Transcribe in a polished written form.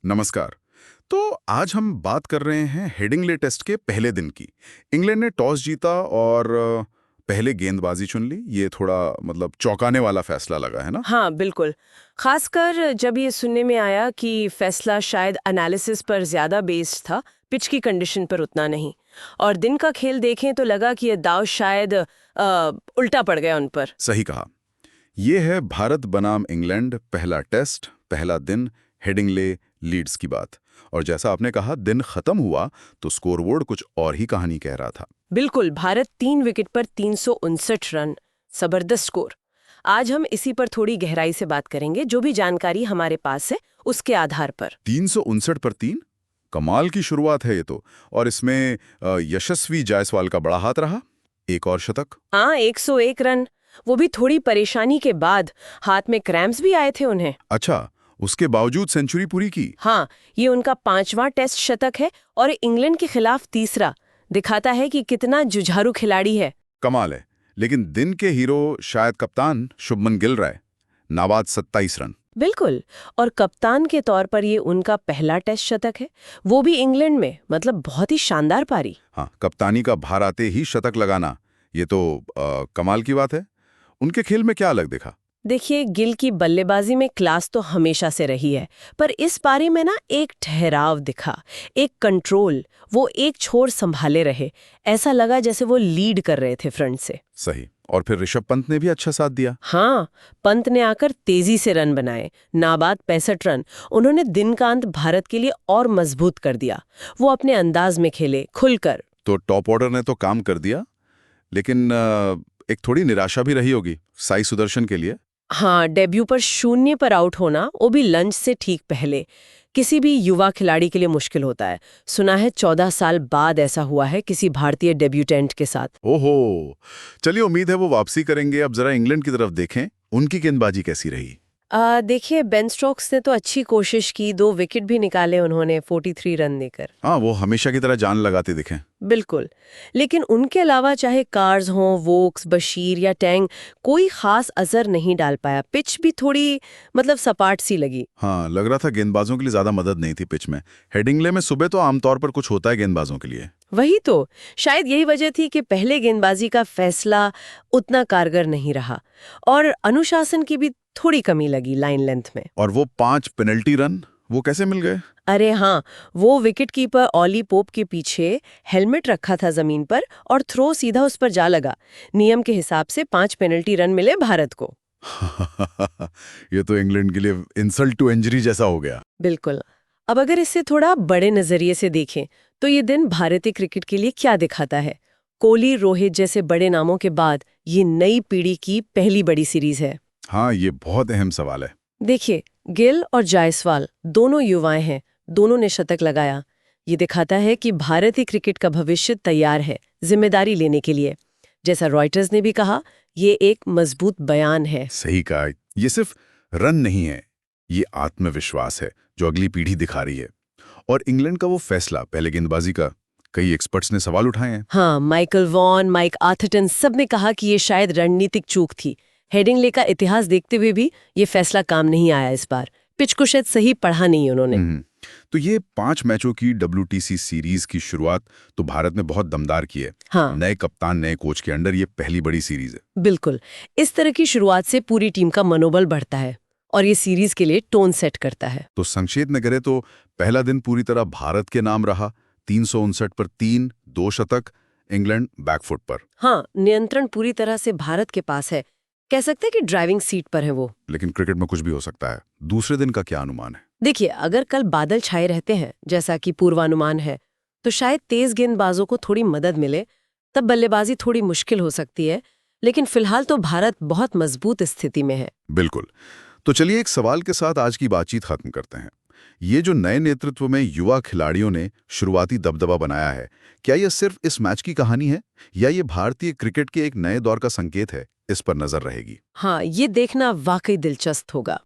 नमस्कार। तो आज हम बात कर रहे हैं हेडिंग्ले टेस्ट के पहले दिन की। इंग्लैंड ने टॉस जीता और पहले गेंदबाजी चुन ली। ये थोड़ा मतलब चौंकाने वाला फैसला लगा है ना? हाँ, बिल्कुल। खासकर जब ये सुनने में आया कि फैसला शायद एनालिसिस पर ज़्यादा बेस्ड था, पिच की कंडीशन पर उतना नहीं। और दिन का खेल देखें तो लगा कि ये दांव शायद उल्टा पड़ गया उन पर। सही कहा। ये है भारत बनाम इंग्लैंड, पहला टेस्ट, पहला दिन, हेडिंग्ले लीड्स की बात। और जैसा आपने कहा, दिन खत्म हुआ तो स्कोरबोर्ड कुछ और ही कहानी कह रहा था। बिल्कुल, भारत 3 विकेट पर 359 रन। जबरदस्त स्कोर। आज हम इसी पर थोड़ी गहराई से बात करेंगे, जो भी जानकारी हमारे पास है उसके आधार पर। 359 पर 3, कमाल की शुरुआत है ये तो। और इसमें यशस्वी जायसवाल का बड़ा हाथ रहा। एक और शतक। हाँ, 101 रन। वो भी थोड़ी परेशानी के बाद। हाथ में क्रैम्प्स भी आए थे उन्हें। अच्छा, उसके बावजूद सेंचुरी पूरी की। हाँ, ये उनका 5वां टेस्ट शतक है और इंग्लैंड के खिलाफ तीसरा। दिखाता है कि कितना जुझारू खिलाड़ी है। कमाल है। लेकिन दिन के हीरो शायद कप्तान शुभमन गिल रहे। नाबाद 27 रन। बिल्कुल। और कप्तान के तौर पर ये उनका पहला टेस्ट शतक है, वो भी इंग्लैंड में। मतलब बहुत ही शानदार पारी। हाँ, कप्तानी का भार आते ही शतक लगाना, ये तो कमाल की बात है। उनके खेल में क्या अलग दिखा? देखिए, गिल की बल्लेबाजी में क्लास तो हमेशा से रही है, पर इस पारी में ना एक ठहराव दिखा, एक कंट्रोल। वो एक छोर संभाले रहे। ऐसा लगा जैसे वो लीड कर रहे थे फ्रंट से। सही। और फिर ऋषभ पंत ने भी अच्छा साथ दिया। हाँ, पंत ने आकर तेजी से रन बनाए। नाबाद 65 रन। उन्होंने दिन का अंत भारत के लिए और मजबूत कर दिया। वो अपने अंदाज में खेले, खुलकर। तो टॉप ऑर्डर ने तो काम कर दिया, लेकिन एक थोड़ी निराशा भी रही होगी साई सुदर्शन के लिए। हाँ, डेब्यू पर 0 पर आउट होना, वो भी लंच से ठीक पहले, किसी भी युवा खिलाड़ी के लिए मुश्किल होता है। सुना है 14 साल बाद ऐसा हुआ है किसी भारतीय डेब्यूटेंट के साथ। ओहो। चलिए, उम्मीद है वो वापसी करेंगे। अब जरा इंग्लैंड की तरफ देखें, उनकी गेंदबाजी कैसी रही? देखिए, बेन स्टोक्स ने तो अच्छी कोशिश की, 2 विकेट भी निकाले उन्होंने 43 रन देकर। हाँ, वो हमेशा की तरह जान लगाते दिखे। बिल्कुल। लेकिन उनके अलावा चाहे कार्स हों, वोक्स, बशीर या टैंग, कोई खास असर नहीं डाल पाया। पिच भी थोड़ी मतलब सपाट सी लगी। हाँ, लग रहा था गेंदबाजों के लिए ज्यादा मदद नहीं थी पिच में। हेडिंग्ले में सुबह तो आमतौर पर कुछ होता है गेंदबाजों के लिए। वही तो। शायद यही वजह थी कि पहले गेंदबाजी का फैसला उतना कारगर नहीं रहा और अनुशासन की भी थोड़ी कमी लगी लाइन लेंथ में। और वो 5 पेनल्टी रन, वो कैसे मिल गए? अरे हाँ, वो विकेटकीपर ऑली पोप के पीछे हेलमेट रखा था जमीन पर और थ्रो सीधा उस पर जा लगा। नियम के हिसाब से 5 पेनल्टी रन मिले भारत को। ये तो इंग्लैंड के लिए इंसल्ट टू इंजरी जैसा हो गया। बिल्कुल। अब अगर इसे थोड़ा बड़े नजरिए से देखें तो ये दिन भारतीय क्रिकेट के लिए क्या दिखाता है। कोहली, रोहित जैसे बड़े नामों के बाद ये नई पीढ़ी की पहली बड़ी सीरीज है। हाँ, ये बहुत अहम सवाल है। देखिए, गिल और जायसवाल दोनों युवाएं हैं, दोनों ने शतक लगाया। ये दिखाता है कि भारतीय क्रिकेट का भविष्य तैयार है जिम्मेदारी लेने के लिए। जैसा रॉयटर्स ने भी कहा, ये एक मजबूत बयान है। सही कहा। ये सिर्फ रन नहीं है, ये आत्मविश्वास है जो अगली पीढ़ी दिखा रही है। और इंग्लैंड का वो फैसला पहले गेंदबाजी का, कई एक्सपर्ट्स ने सवाल उठाए हैं। हाँ, माइकल वॉन, माइक आर्थरटन सब ने कहा कि ये शायद रणनीतिक चूक थी। हेडिंग्ले का इतिहास देखते हुए भी ये फैसला काम नहीं आया इस बार। पिच को शायद सही पढ़ा नहीं उन्होंने। तो ये 5 मैचों की WTC सीरीज की शुरुआत तो भारत ने बहुत दमदार की है। हाँ, नए कप्तान, नए कोच के अंडर ये पहली बड़ी सीरीज है। बिल्कुल। इस तरह की शुरुआत से पूरी टीम का मनोबल बढ़ता है और ये सीरीज के लिए टोन सेट करता है। तो संक्षेप में करें तो पहला दिन पूरी तरह भारत के नाम रहा। 359 पर 3, 2 शतक। इंग्लैंड बैकफुट पर। हाँ, नियंत्रण पूरी तरह से भारत के पास है। कह सकते हैं कि ड्राइविंग सीट पर है वो। लेकिन क्रिकेट में कुछ भी हो सकता है। दूसरे दिन का क्या अनुमान है? देखिए, अगर कल बादल छाए रहते हैं जैसा कि पूर्वानुमान है, तो शायद तेज गेंदबाजों को थोड़ी मदद मिले, तब बल्लेबाजी थोड़ी मुश्किल हो सकती है। लेकिन फिलहाल तो भारत बहुत मजबूत स्थिति में है। बिल्कुल। तो चलिए एक सवाल के साथ आज की बातचीत खत्म करते हैं। ये जो नए नेतृत्व में युवा खिलाड़ियों ने शुरुआती दबदबा बनाया है, क्या यह सिर्फ इस मैच की कहानी है या ये भारतीय क्रिकेट के एक नए दौर का संकेत है? इस पर नजर रहेगी। हाँ, ये देखना वाकई दिलचस्प होगा।